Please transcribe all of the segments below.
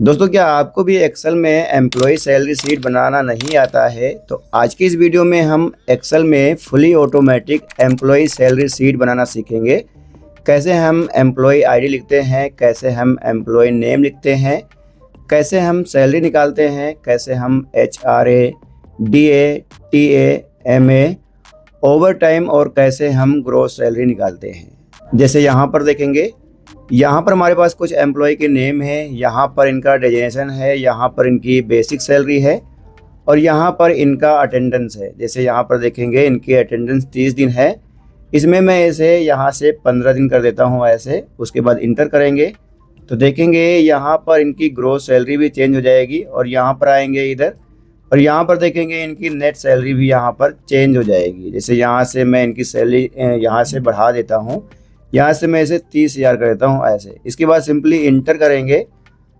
दोस्तों, क्या आपको भी एक्सेल में एम्प्लॉय सैलरी शीट बनाना नहीं आता है? तो आज की इस वीडियो में हम एक्सेल में fully automatic employ salary sheet बनाना सीखेंगे। कैसे हम एम्प्लॉय आईडी लिखते हैं, कैसे हम एम्प्लॉय नेम लिखते हैं, कैसे हम सैलरी निकालते हैं, कैसे हम HRA, DA, TA, MA, over time और कैसे हम ग्रॉस सैलरी निकालते हैं। जैसे यहाँ पर देखेंगे, यहाँ पर हमारे पास कुछ एम्प्लॉय के नेम है, यहाँ पर इनका डेजिग्नेशन है, यहाँ पर इनकी बेसिक सैलरी है और यहाँ पर इनका अटेंडेंस है। जैसे यहाँ पर देखेंगे इनकी अटेंडेंस 30 दिन है, इसमें मैं इसे यहाँ से 15 दिन कर देता हूँ ऐसे। उसके बाद इंटर करेंगे तो देखेंगे यहाँ पर इनकी ग्रॉस सैलरी भी चेंज हो जाएगी और यहाँ पर आएंगे इधर और यहाँ पर देखेंगे इनकी नेट सैलरी भी यहाँ पर चेंज हो जाएगी। जैसे यहाँ से मैं इनकी सैलरी यहाँ से बढ़ा देता हूँ, यहाँ से मैं इसे 30,000 कर देता हूँ ऐसे। इसके बाद सिंपली इंटर करेंगे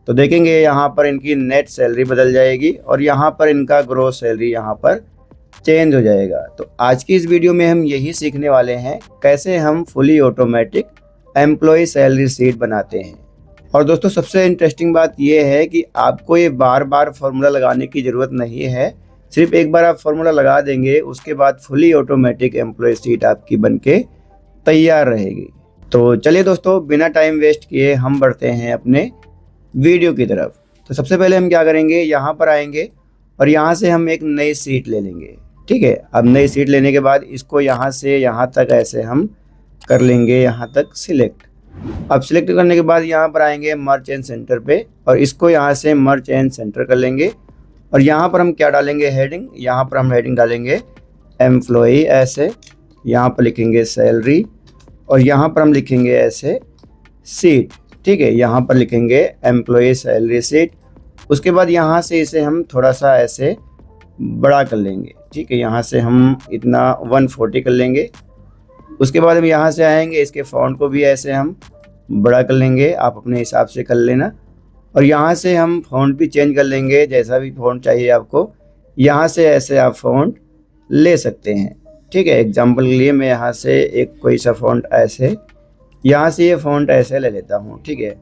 तो देखेंगे यहाँ पर इनकी नेट सैलरी बदल जाएगी और यहाँ पर इनका ग्रॉस सैलरी यहाँ पर चेंज हो जाएगा। तो आज की इस वीडियो में हम यही सीखने वाले हैं, कैसे हम fully automatic employ salary sheet बनाते हैं। और दोस्तों, सबसे इंटरेस्टिंग बात यह है कि आपको ये बार बार फार्मूला लगाने की ज़रूरत नहीं है। सिर्फ एक बार आप फार्मूला लगा देंगे, उसके बाद फुली ऑटोमेटिक एम्प्लॉय शीट आपकी बनके तैयार रहेगी। तो चलिए दोस्तों, बिना टाइम वेस्ट किए हम बढ़ते हैं अपने वीडियो की तरफ। तो सबसे पहले हम क्या करेंगे, यहाँ पर आएंगे और यहाँ से हम एक नई सीट ले लेंगे। ठीक है, अब नई सीट लेने के बाद इसको यहाँ से यहाँ तक ऐसे हम कर लेंगे, यहाँ तक सिलेक्ट। अब सिलेक्ट करने के बाद यहाँ पर आएंगे मर्ज एंड सेंटर पे और इसको यहाँ से मर्ज एंड सेंटर कर लेंगे। और यहाँ पर हम क्या डालेंगे, हेडिंग। यहाँ पर हम हेडिंग डालेंगे एम्प्लॉई ऐसे, यहाँ पर लिखेंगे सैलरी और यहाँ पर हम लिखेंगे ऐसे सीट। ठीक है, यहाँ पर लिखेंगे एम्प्लॉय सैलरी सीट। उसके बाद यहाँ से इसे हम थोड़ा सा ऐसे बड़ा कर लेंगे। ठीक है, यहाँ से हम इतना 140 कर लेंगे। उसके बाद हम यहाँ से आएंगे, इसके फ़ॉन्ट को भी ऐसे हम बड़ा कर लेंगे, आप अपने हिसाब से कर लेना। और यहाँ से हम फ़ॉन्ट भी चेंज कर लेंगे, जैसा भी फ़ॉन्ट चाहिए आपको यहाँ से ऐसे आप फ़ॉन्ट ले सकते हैं। ठीक है, एग्जाम्पल के लिए मैं यहाँ से एक कोई सा फ़ॉन्ट ऐसे, यहाँ से ये फ़ॉन्ट ऐसे ले लेता हूँ। ठीक है,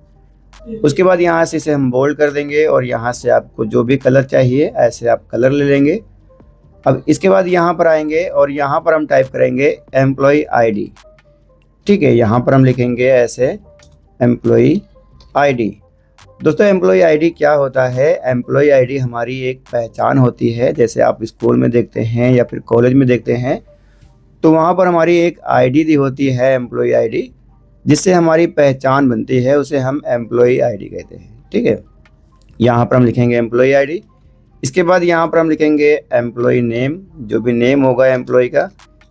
उसके बाद यहाँ से इसे हम बोल्ड कर देंगे और यहाँ से आपको जो भी कलर चाहिए ऐसे आप कलर ले लेंगे। अब इसके बाद यहाँ पर आएंगे और यहाँ पर हम टाइप करेंगे एम्प्लॉय आईडी। ठीक है, यहाँ पर हम लिखेंगे ऐसे एम्प्लॉय आईडी। दोस्तों, एम्प्लॉय आईडी क्या होता है? एम्प्लॉय आईडी हमारी एक पहचान होती है। जैसे आप स्कूल में देखते हैं या फिर कॉलेज में देखते हैं तो वहाँ पर हमारी एक आईडी दी होती है, एम्प्लॉय आईडी, जिससे हमारी पहचान बनती है, उसे हम एम्प्लॉय आईडी कहते हैं। ठीक है, यहाँ पर हम लिखेंगे एम्प्लॉय आईडी। इसके बाद यहाँ पर हम लिखेंगे एम्प्लॉय नेम, जो भी नेम होगा एम्प्लॉय का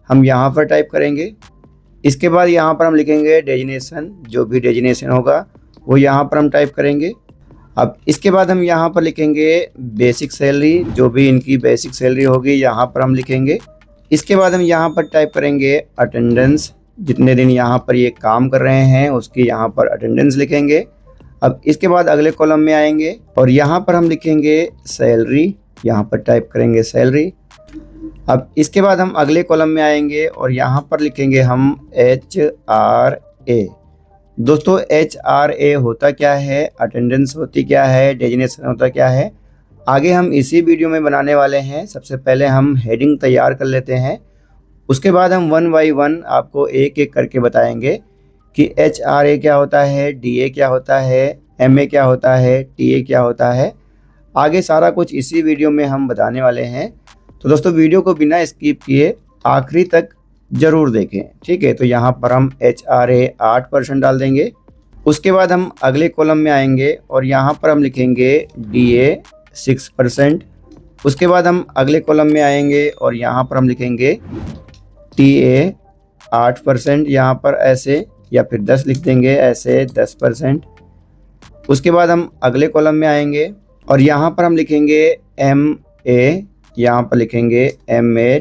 हम यहाँ पर टाइप करेंगे। इसके बाद यहाँ पर हम लिखेंगे डेजिग्नेशन, जो भी डेजिग्नेशन होगा वो यहाँ पर हम टाइप करेंगे। अब इसके बाद हम यहाँ पर लिखेंगे बेसिक सैलरी, जो भी इनकी बेसिक सैलरी होगी यहाँ पर हम लिखेंगे। इसके बाद हम यहाँ पर टाइप करेंगे अटेंडेंस, जितने दिन यहाँ पर ये काम कर रहे हैं उसकी यहाँ पर अटेंडेंस लिखेंगे। अब इसके बाद अगले कॉलम में आएंगे और यहाँ पर हम लिखेंगे सैलरी, यहाँ पर टाइप करेंगे सैलरी। अब इसके बाद हम अगले कॉलम में आएंगे और यहाँ पर लिखेंगे हम HRA। दोस्तों, HRA होता क्या है, अटेंडेंस होती क्या है, डेजिग्नेशन होता क्या है, आगे हम इसी वीडियो में बनाने वाले हैं। सबसे पहले हम हेडिंग तैयार कर लेते हैं, उसके बाद हम 1 बाय 1 आपको एक एक करके बताएंगे कि HRA क्या होता है, DA क्या होता है, MA क्या होता है, TA क्या होता है। आगे सारा कुछ इसी वीडियो में हम बताने वाले हैं। तो दोस्तों, वीडियो को बिना स्किप किए आखिरी तक ज़रूर देखें। ठीक है, तो यहाँ पर हम HRA 8% डाल देंगे। उसके बाद हम अगले कॉलम में आएंगे और यहाँ पर हम लिखेंगे DA 6%। उसके बाद हम अगले कॉलम में आएंगे और यहाँ पर हम लिखेंगे TA 8% यहाँ पर ऐसे, या फिर 10 लिख देंगे ऐसे 10%। उसके बाद हम अगले कॉलम में आएंगे और यहाँ पर हम लिखेंगे MA, यहाँ पर लिखेंगे MA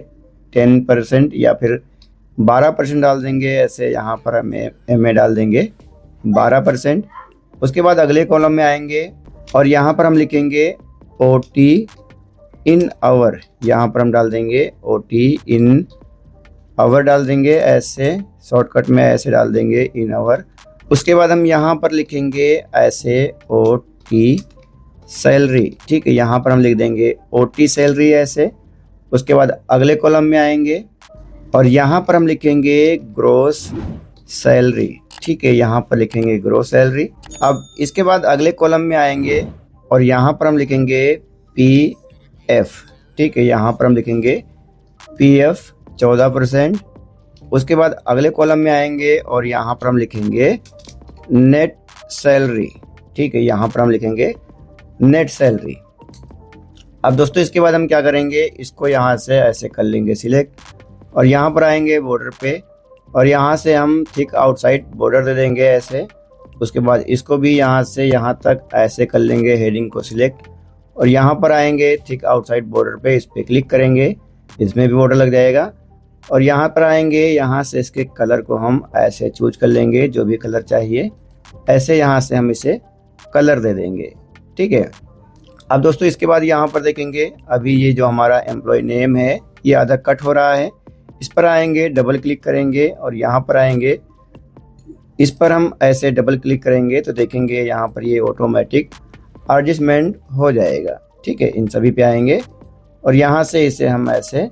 10% या फिर 12% डाल देंगे ऐसे, यहाँ पर हम MA डाल देंगे 12%। उसके बाद अगले कॉलम में आएंगे और यहाँ पर हम लिखेंगे OT इन आवर, यहाँ पर हम डाल देंगे OT इन आवर डाल देंगे ऐसे, शॉर्टकट में ऐसे डाल देंगे इन आवर। उसके बाद हम यहाँ पर लिखेंगे ऐसे OT सैलरी, ठीक है, यहाँ पर हम लिख देंगे ओटी सैलरी ऐसे। उसके बाद अगले कॉलम में आएंगे और यहाँ पर हम लिखेंगे ग्रोस सैलरी, ठीक है, यहाँ पर लिखेंगे ग्रोस सैलरी। अब इसके बाद अगले कॉलम में आएंगे और यहाँ पर हम लिखेंगे पीएफ, ठीक है, यहाँ पर हम लिखेंगे पीएफ 14%। उसके बाद अगले कॉलम में आएंगे और यहाँ पर हम लिखेंगे नेट सैलरी, ठीक है, यहाँ पर हम लिखेंगे नेट सैलरी। अब दोस्तों इसके बाद हम क्या करेंगे, इसको यहाँ से ऐसे कर लेंगे सिलेक्ट और यहाँ पर आएंगे बॉर्डर पे और यहाँ से हम थिक आउटसाइड बॉर्डर दे देंगे ऐसे। उसके बाद इसको भी यहाँ से यहाँ तक ऐसे कर लेंगे, हेडिंग को सिलेक्ट और यहाँ पर आएंगे थिक आउटसाइड बॉर्डर पे, इस पर क्लिक करेंगे, इसमें भी बॉर्डर लग जाएगा। और यहाँ पर आएंगे, यहाँ से इसके कलर को हम ऐसे चूज कर लेंगे, जो भी कलर चाहिए ऐसे यहाँ से हम इसे कलर दे देंगे, ठीक है। अब दोस्तों इसके बाद यहाँ पर देखेंगे, अभी ये जो हमारा एम्प्लॉय नेम है ये आधा कट हो रहा है, इस पर आएंगे, डबल क्लिक करेंगे और यहाँ पर आएंगे, इस पर हम ऐसे डबल क्लिक करेंगे तो देखेंगे यहाँ पर ये ऑटोमेटिक एडजस्टमेंट हो जाएगा, ठीक है। इन सभी पे आएंगे और यहाँ से इसे हम ऐसे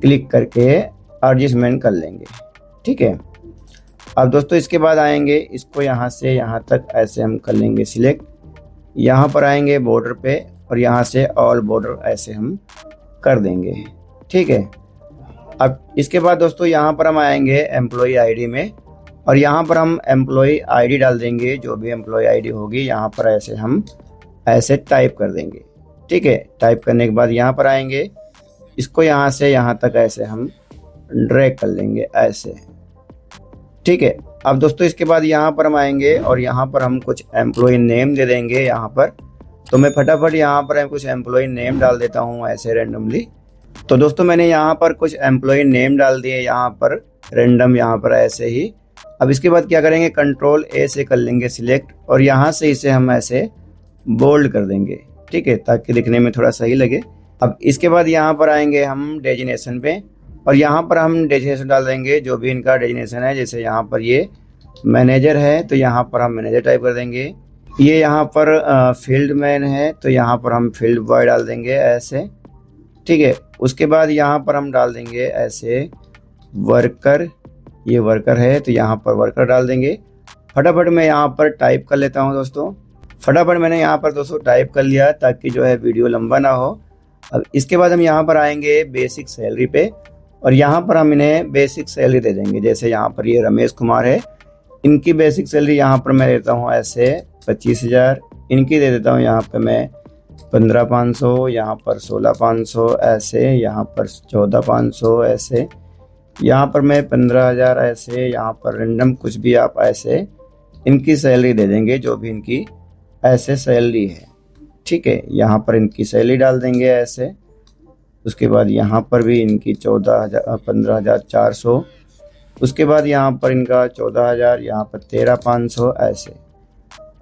क्लिक करके एडजस्टमेंट कर लेंगे, ठीक है। अब दोस्तों इसके बाद आएंगे, इसको यहाँ से यहाँ तक ऐसे हम कर लेंगे सिलेक्ट, यहाँ पर आएंगे बॉर्डर पे और यहाँ से ऑल बॉर्डर ऐसे हम कर देंगे, ठीक है। अब इसके बाद दोस्तों यहाँ पर हम आएंगे एम्प्लॉय आईडी में और यहाँ पर हम एम्प्लॉय आईडी डाल देंगे, जो भी एम्प्लॉय आईडी होगी यहाँ पर ऐसे हम ऐसे टाइप कर देंगे, ठीक है। टाइप करने के बाद यहाँ पर आएंगे, इसको यहाँ से यहाँ तक ऐसे हम ड्रैग कर लेंगे ऐसे, ठीक है। अब दोस्तों इसके बाद यहाँ पर हम आएंगे और यहाँ पर हम कुछ एम्प्लॉय नेम दे देंगे यहाँ पर। तो मैं फटाफट यहाँ पर कुछ एम्प्लॉय नेम डाल देता हूँ ऐसे रेंडमली। तो दोस्तों मैंने यहाँ पर कुछ एम्प्लॉय नेम डाल दिए यहाँ पर रेंडम, यहाँ पर ऐसे ही। अब इसके बाद क्या करेंगे, कंट्रोल ए से कर लेंगे सिलेक्ट और यहाँ से इसे हम ऐसे बोल्ड कर देंगे, ठीक है, ताकि दिखने में थोड़ा सही लगे। अब इसके बाद यहाँ पर आएंगे हम डेजिनेशन पे और यहाँ पर हम डेजिनेशन डाल देंगे, जो भी इनका डेजिनेशन है। जैसे यहाँ पर ये मैनेजर है तो यहाँ पर हम मैनेजर टाइप कर देंगे। ये यहाँ पर फील्ड मैन है तो यहाँ पर हम फील्ड बॉय डाल देंगे ऐसे, ठीक है। उसके बाद यहाँ पर हम डाल देंगे ऐसे वर्कर, ये वर्कर है तो यहाँ पर वर्कर डाल देंगे। फटाफट मैं यहाँ पर टाइप कर लेता हूँ दोस्तों, फटाफट मैंने यहाँ पर दोस्तों टाइप कर लिया ताकि जो है वीडियो लंबा ना हो। अब इसके बाद हम यहाँ पर आएंगे बेसिक सैलरी पे और यहाँ पर हम इन्हें बेसिक सैलरी दे देंगे। जैसे यहाँ पर ये रमेश कुमार है, इनकी बेसिक सैलरी यहाँ पर मैं देता हूँ ऐसे 25,000, इनकी दे देता हूँ यहाँ पर मैं 15,500, यहाँ पर 16,500 ऐसे, यहाँ पर 14,500 ऐसे, यहाँ पर मैं 15,000 ऐसे, यहाँ पर रेंडम कुछ भी आप ऐसे इनकी सैलरी दे देंगे, जो भी इनकी ऐसे सैलरी है, ठीक है। यहाँ पर इनकी सैलरी डाल देंगे ऐसे। उसके बाद यहाँ पर भी इनकी 15,400, उसके बाद यहाँ पर इनका 14,000, यहाँ पर 13,500 ऐसे,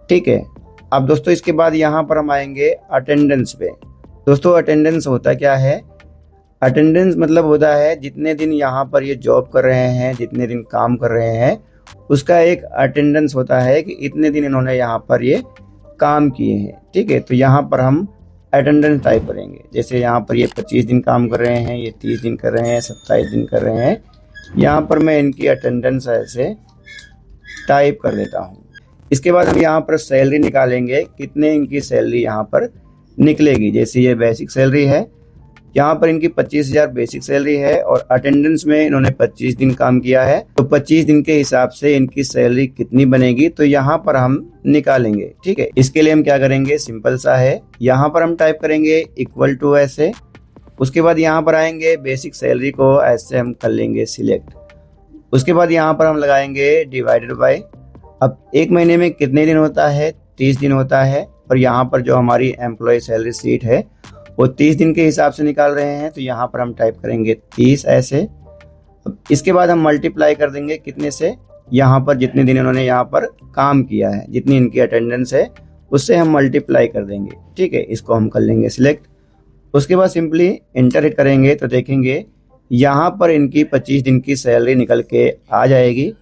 ठीक है। अब दोस्तों इसके बाद यहाँ पर हम आएंगे अटेंडेंस पे। दोस्तों अटेंडेंस होता क्या है, अटेंडेंस मतलब होता है जितने दिन यहाँ पर ये जॉब कर रहे हैं, जितने दिन काम कर रहे हैं, उसका एक अटेंडेंस होता है कि इतने दिन इन्होंने यहाँ पर ये काम किए हैं, ठीक है। तो यहाँ पर हम अटेंडेंस टाइप करेंगे। जैसे यहाँ पर ये 25 दिन काम कर रहे हैं, ये 30 दिन कर रहे हैं, 27 दिन कर रहे हैं, यहाँ पर मैं इनकी अटेंडेंस ऐसे टाइप कर देता हूँ। इसके बाद हम यहाँ पर सैलरी निकालेंगे, कितने इनकी सैलरी यहाँ पर निकलेगी। जैसे ये बेसिक सैलरी है, यहाँ पर इनकी 25,000 बेसिक सैलरी है और अटेंडेंस में इन्होंने 25 दिन काम किया है, तो 25 दिन के हिसाब से इनकी सैलरी कितनी बनेगी तो यहाँ पर हम निकालेंगे, ठीक है। इसके लिए हम क्या करेंगे, सिंपल सा है, यहाँ पर हम टाइप करेंगे इक्वल टू ऐसे। उसके बाद यहाँ पर आएंगे, बेसिक सैलरी को ऐसे हम कर लेंगे सिलेक्ट। उसके बाद यहाँ पर हम लगाएंगे डिवाइडेड बाय। अब एक महीने में कितने दिन होता है, 30 दिन होता है, और यहाँ पर जो हमारी एम्प्लॉय सैलरी शीट है वो 30 दिन के हिसाब से निकाल रहे हैं, तो यहाँ पर हम टाइप करेंगे 30 ऐसे। अब इसके बाद हम मल्टीप्लाई कर देंगे कितने से, यहाँ पर जितने दिन इन्होंने यहाँ पर काम किया है, जितनी इनकी अटेंडेंस है उससे हम मल्टीप्लाई कर देंगे, ठीक है। इसको हम कर लेंगे सिलेक्ट। उसके बाद सिंपली इंटर हिट करेंगे तो देखेंगे यहाँ पर इनकी 25 दिन की सैलरी निकल के आ जाएगी।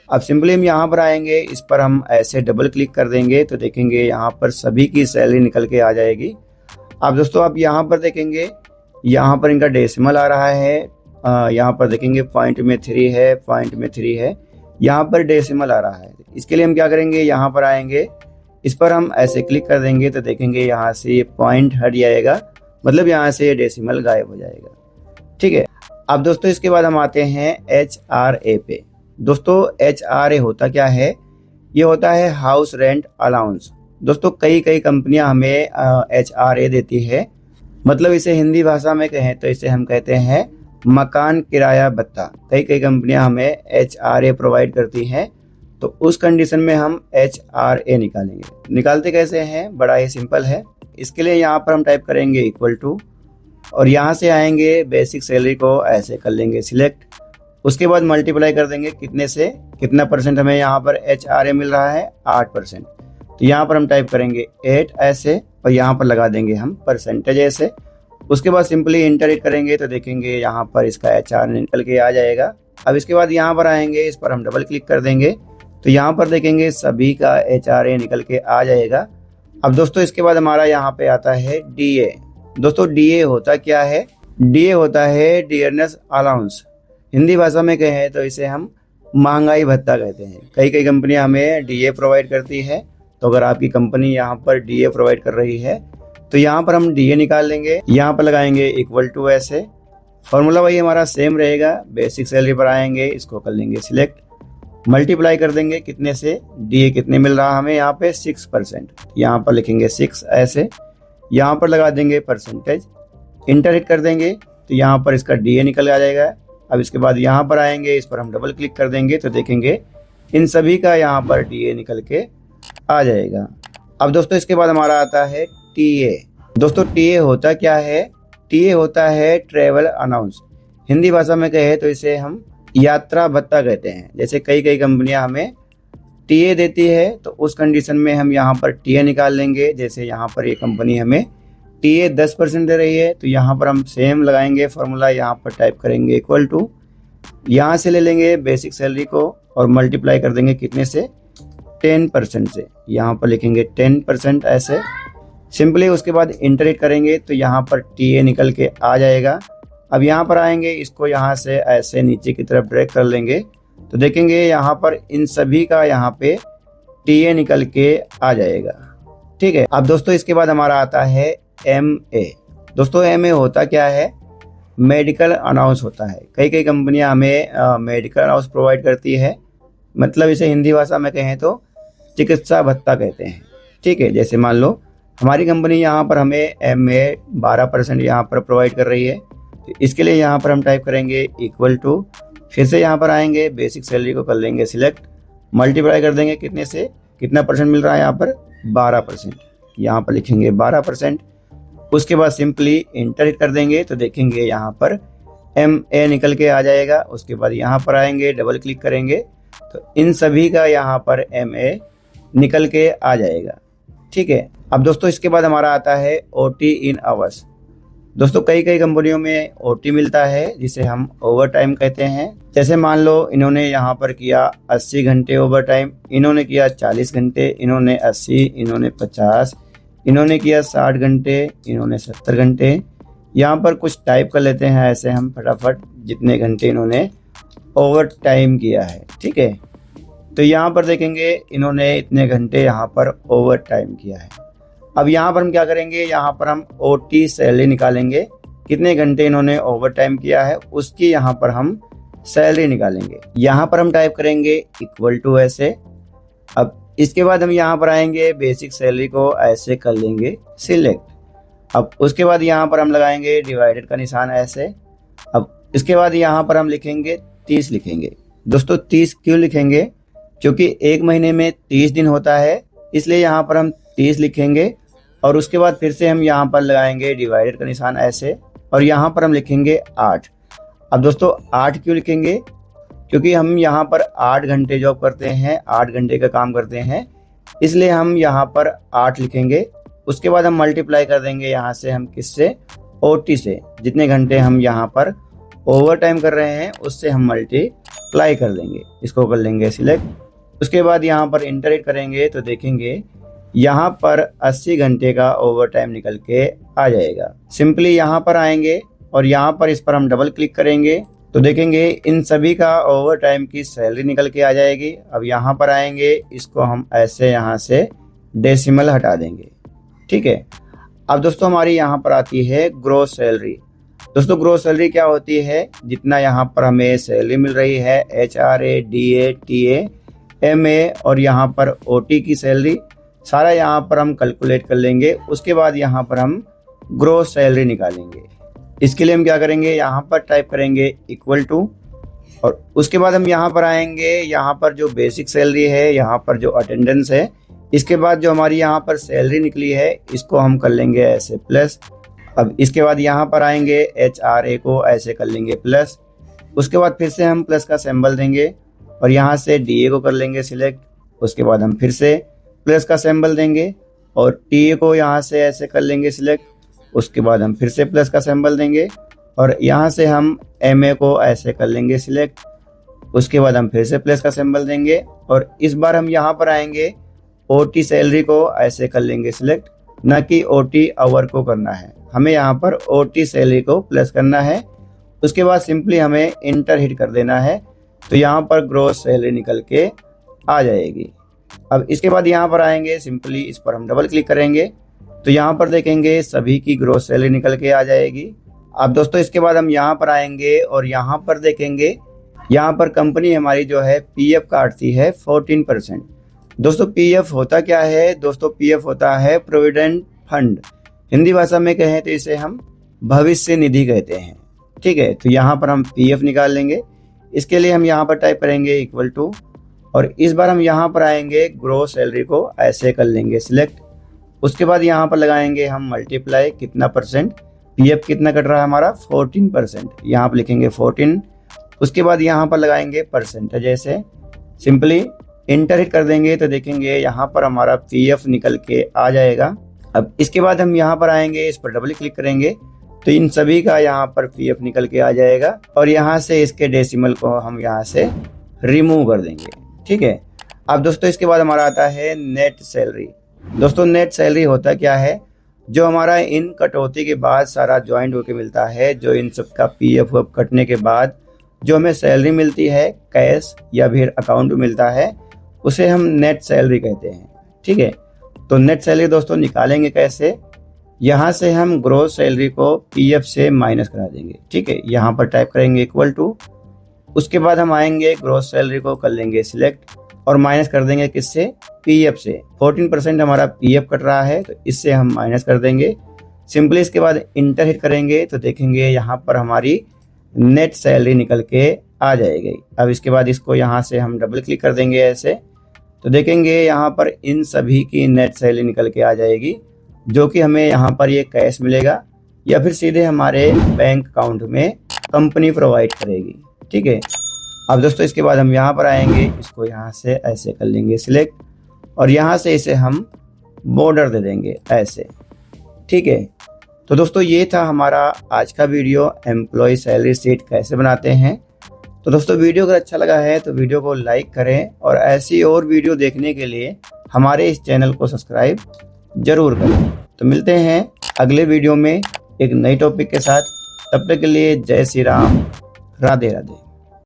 अब सिंपली हम यहाँ पर आएंगे, इस पर हम ऐसे डबल क्लिक कर देंगे तो देखेंगे यहाँ पर सभी की सैलरी निकल के आ जाएगी। अब दोस्तों आप यहाँ पर देखेंगे, यहाँ पर इनका डेसिमल आ रहा है, यहाँ पर देखेंगे पॉइंट में 3 है, पॉइंट में 3 है, यहाँ पर डेसिमल आ रहा है। इसके लिए हम क्या करेंगे, यहाँ पर आएंगे, इस पर हम ऐसे क्लिक कर देंगे तो देखेंगे यहाँ से ये पॉइंट हट जाएगा, मतलब यहाँ से ये डेसिमल गायब हो जाएगा। ठीक है। अब दोस्तों इसके बाद हम आते हैं HRA पे। दोस्तों HRA होता क्या है, ये होता है हाउस रेंट अलाउंस। दोस्तों कई कंपनियां हमें HRA देती है, मतलब इसे हिंदी भाषा में कहें तो इसे हम कहते हैं मकान किराया भत्ता। कई कंपनियां हमें HRA प्रोवाइड करती हैं, तो उस कंडीशन में हम HRA निकालेंगे। निकालते कैसे हैं, बड़ा ही सिंपल है। इसके लिए यहाँ पर हम टाइप करेंगे इक्वल टू, और यहाँ से आएंगे बेसिक सैलरी को ऐसे कर लेंगे सिलेक्ट, उसके बाद मल्टीप्लाई कर देंगे कितने से, कितना परसेंट हमें यहाँ पर HRA मिल रहा है, 8%। तो यहाँ पर हम टाइप करेंगे 8 ऐसे, और यहाँ पर लगा देंगे हम परसेंटेज ऐसे। उसके बाद सिंपली इंटर हिट करेंगे तो देखेंगे यहाँ पर इसका HRA निकल के आ जाएगा। अब इसके बाद यहाँ पर आएंगे, इस पर हम डबल क्लिक कर देंगे तो यहाँ पर देखेंगे सभी का HRA निकल के आ जाएगा। अब दोस्तों इसके बाद हमारा यहाँ पे आता है DA। दोस्तों DA होता क्या है, DA होता है डियरनेस अलाउंस। हिंदी भाषा में कहें तो इसे हम महंगाई भत्ता कहते हैं। कई कंपनियां हमें DA प्रोवाइड करती है, तो अगर आपकी कंपनी यहाँ पर DA प्रोवाइड कर रही है तो यहाँ पर हम DA निकाल लेंगे, यहाँ पर लगाएंगे इक्वल टू ऐसे। फॉर्मूला वही हमारा सेम रहेगा, बेसिक सैलरी पर आएंगे, इसको कर लेंगे सिलेक्ट, मल्टीप्लाई कर देंगे कितने से, DA कितने मिल रहा है हमें यहाँ पे 6%, यहाँ पर लिखेंगे 6 ऐसे, यहाँ पर लगा देंगे परसेंटेज, इंटर हिट कर देंगे तो यहाँ पर इसका DA निकल आ जाएगा। अब इसके बाद यहाँ पर आएंगे, इस पर हम डबल क्लिक कर देंगे तो देखेंगे इन सभी का यहाँ पर DA निकल के आ जाएगा। अब दोस्तों इसके बाद हमारा आता है TA। दोस्तों TA होता क्या है, TA होता है ट्रेवल अनाउंस। हिंदी भाषा में कहे तो इसे हम यात्रा भत्ता कहते हैं। जैसे कई कंपनियां हमें TA देती है तो उस कंडीशन में हम यहाँ पर TA निकाल लेंगे। जैसे यहाँ पर ये कंपनी हमें TA 10% दे रही है तो यहाँ पर हम सेम लगाएंगे फॉर्मूला, यहाँ पर टाइप करेंगे इक्वल टू, यहाँ से ले लेंगे बेसिक सैलरी को और मल्टीप्लाई कर देंगे कितने से, 10% से, यहाँ पर लिखेंगे 10% ऐसे सिंपली। उसके बाद इंटर हिट करेंगे तो यहाँ पर TA निकल के आ जाएगा। अब यहाँ पर आएंगे, इसको यहाँ से ऐसे नीचे की तरफ ड्रैग कर लेंगे तो देखेंगे यहाँ पर इन सभी का यहाँ पे TA निकल के आ जाएगा। ठीक है। अब दोस्तों इसके बाद हमारा आता है MA। दोस्तों MA होता क्या है, मेडिकल अनाउंस होता है। कई कंपनियां हमें मेडिकल अनाउंस प्रोवाइड करती है, मतलब इसे हिंदी भाषा में कहें तो चिकित्सा भत्ता कहते हैं। ठीक है। जैसे मान लो हमारी कंपनी यहाँ पर हमें MA 12% यहाँ पर प्रोवाइड कर रही है, तो इसके लिए यहाँ पर हम टाइप करेंगे इक्वल टू, फिर से यहाँ पर आएंगे, बेसिक सैलरी को कर लेंगे सिलेक्ट, मल्टीप्लाई कर देंगे कितने से, कितना परसेंट मिल रहा है यहाँ पर, 12%, यहाँ पर लिखेंगे 12%। उसके बाद सिंपली इंटर हिट कर देंगे तो देखेंगे यहाँ पर MA निकल के आ जाएगा। उसके बाद यहाँ पर आएंगे, डबल क्लिक करेंगे तो इन सभी का यहाँ पर MA निकल के आ जाएगा। ठीक है। अब दोस्तों इसके बाद हमारा आता है OT इन आवर्स। दोस्तों कई कंपनियों में OT मिलता है जिसे हम ओवर टाइम कहते हैं। जैसे मान लो इन्होंने यहाँ पर किया 80 घंटे ओवर टाइम, इन्होंने किया 40 घंटे, इन्होंने 80, इन्होंने 50, इन्होंने किया 60 घंटे, इन्होंने 70 घंटे। यहाँ पर कुछ टाइप कर लेते हैं ऐसे हम फटाफट, जितने घंटे इन्होंने ओवर टाइम किया है। ठीक है। तो यहाँ पर देखेंगे इन्होंने इतने घंटे यहाँ पर ओवर टाइम किया है। अब यहाँ पर हम क्या करेंगे, यहाँ पर हम OT सैलरी निकालेंगे, कितने घंटे इन्होंने ओवर टाइम किया है उसकी यहाँ पर हम सैलरी निकालेंगे। यहाँ पर हम टाइप करेंगे इक्वल टू ऐसे। अब इसके बाद हम यहाँ पर आएंगे, बेसिक सैलरी को ऐसे कर लेंगे सिलेक्ट। अब उसके बाद यहाँ पर हम लगाएंगे डिवाइडेड का निशान ऐसे। अब इसके बाद यहाँ पर हम लिखेंगे 30 लिखेंगे। दोस्तों 30 क्यों लिखेंगे, क्योंकि एक महीने में 30 दिन होता है, इसलिए यहाँ पर हम 30 लिखेंगे। और उसके बाद फिर से हम यहाँ पर लगाएंगे डिवाइडेड का निशान ऐसे, और यहाँ पर हम लिखेंगे 8। अब दोस्तों 8 क्यों लिखेंगे, क्योंकि हम यहाँ पर 8 घंटे जॉब करते हैं, 8 घंटे का काम करते हैं, इसलिए हम यहाँ पर 8 लिखेंगे। उसके बाद हम मल्टीप्लाई कर देंगे यहाँ से हम किससे, OT से, जितने घंटे हम यहाँ पर ओवर टाइम कर रहे हैं उससे हम मल्टीप्लाई कर देंगे, इसको कर लेंगे सिलेक्ट। उसके बाद यहाँ पर इंटर हिट करेंगे तो देखेंगे यहाँ पर 80 घंटे का ओवर टाइम निकल के आ जाएगा। सिंपली यहाँ पर आएंगे और यहाँ पर इस पर हम डबल क्लिक करेंगे तो देखेंगे इन सभी का ओवर टाइम की सैलरी निकल के आ जाएगी। अब यहाँ पर आएंगे, इसको हम ऐसे यहाँ से डेसिमल हटा देंगे, ठीक है। अब दोस्तों हमारी यहाँ पर आती है ग्रोस सैलरी। दोस्तों ग्रोस सैलरी क्या होती है, जितना यहाँ पर हमें सैलरी मिल रही है HRA, DA, TA, MA और यहाँ पर OT की सैलरी, सारा यहाँ पर हम कैलकुलेट कर लेंगे। उसके बाद यहाँ पर हम ग्रोस सैलरी निकालेंगे। इसके लिए हम क्या करेंगे, यहाँ पर टाइप करेंगे इक्वल टू और उसके बाद हम यहाँ पर आएंगे। यहाँ पर जो बेसिक सैलरी है, यहाँ पर जो अटेंडेंस है, इसके बाद जो हमारी यहाँ पर सैलरी निकली है इसको हम कर लेंगे ऐसे प्लस। अब इसके बाद यहाँ पर आएंगे, HRA को ऐसे कर लेंगे प्लस। उसके बाद फिर से हम प्लस का सिंबल देंगे और यहाँ से DA को कर लेंगे सिलेक्ट। उसके बाद हम फिर से प्लस का सिंबल देंगे और TA को यहाँ से ऐसे कर लेंगे सिलेक्ट। उसके बाद हम फिर से प्लस का सिंबल देंगे और यहाँ से हम MA को ऐसे कर लेंगे सिलेक्ट। उसके बाद हम फिर से प्लस का सिंबल देंगे और इस बार हम यहाँ पर आएंगे, OT सैलरी को ऐसे कर लेंगे सिलेक्ट, न कि OT आवर को करना है, हमें यहाँ पर OT सैलरी को प्लस करना है। उसके बाद सिंपली हमें इंटर हिट कर देना है तो यहाँ पर ग्रोस सैलरी निकल के आ जाएगी। अब इसके बाद यहाँ पर आएंगे, सिंपली इस पर हम डबल क्लिक करेंगे तो यहाँ पर देखेंगे सभी की ग्रोस सैलरी निकल के आ जाएगी। अब दोस्तों इसके बाद हम यहाँ पर आएंगे और यहाँ पर देखेंगे, यहाँ पर कंपनी हमारी जो है PF काटती है 14%। दोस्तों PF होता क्या है, दोस्तों PF होता है प्रोविडेंट फंड, हिंदी भाषा में कहें तो इसे हम भविष्य निधि कहते हैं, ठीक है। तो यहाँ पर हम PF निकाल लेंगे। इसके लिए हम यहाँ पर टाइप करेंगे इक्वल टू और इस बार हम यहाँ पर आएंगे, ग्रोस सैलरी को ऐसे कर लेंगे सिलेक्ट। उसके बाद यहाँ पर लगाएंगे हम मल्टीप्लाई, कितना परसेंट, PF कितना कट रहा है हमारा 14%, यहाँ पर लिखेंगे 14। उसके बाद यहाँ पर लगाएंगे परसेंटेज ऐसे, सिंपली इंटर हिट कर देंगे तो देखेंगे यहाँ पर हमारा PF निकल के आ जाएगा। अब इसके बाद हम यहाँ पर आएंगे, इस पर डबल क्लिक करेंगे तो इन सभी का यहाँ पर PF निकल के आ जाएगा और यहाँ से इसके डेसिमल को हम यहाँ से रिमूव कर देंगे, ठीक है। अब दोस्तों इसके बाद हमारा आता है नेट सैलरी। दोस्तों नेट सैलरी होता क्या है, जो हमारा इन कटौती के बाद सारा ज्वाइंट होके मिलता है, जो इन सब का PF कटने के बाद जो हमें सैलरी मिलती है कैश या फिर अकाउंट में मिलता है, उसे हम नेट सैलरी कहते हैं, ठीक है। तो नेट सैलरी दोस्तों निकालेंगे कैसे, यहाँ से हम ग्रोस सैलरी को PF से माइनस करा देंगे, ठीक है। यहाँ पर टाइप करेंगे इक्वल टू, उसके बाद हम आएंगे, ग्रोस सैलरी को कर लेंगे सिलेक्ट और माइनस कर देंगे किससे, PF से। 14% हमारा PF कट रहा है तो इससे हम माइनस कर देंगे। सिंपली इसके बाद इंटर हिट करेंगे तो देखेंगे यहाँ पर हमारी नेट सैलरी निकल के आ जाएगी। अब इसके बाद इसको यहाँ से हम डबल क्लिक कर देंगे ऐसे तो देखेंगे यहाँ पर इन सभी की नेट सैलरी निकल के आ जाएगी, जो कि हमें यहाँ पर ये कैश मिलेगा या फिर सीधे हमारे बैंक अकाउंट में कंपनी प्रोवाइड करेगी, ठीक है। अब दोस्तों इसके बाद हम यहाँ पर आएंगे, इसको यहाँ से ऐसे कर लेंगे सिलेक्ट और यहाँ से इसे हम बॉर्डर दे देंगे ऐसे, ठीक है। तो दोस्तों ये था हमारा आज का वीडियो, एम्प्लॉय सैलरी शीट कैसे बनाते हैं। तो दोस्तों वीडियो अगर अच्छा लगा है तो वीडियो को लाइक करें और ऐसी और वीडियो देखने के लिए हमारे इस चैनल को सब्सक्राइब जरूर करें। तो मिलते हैं अगले वीडियो में एक नई टॉपिक के साथ, तब तक के लिए जय श्री राम, राधे राधे।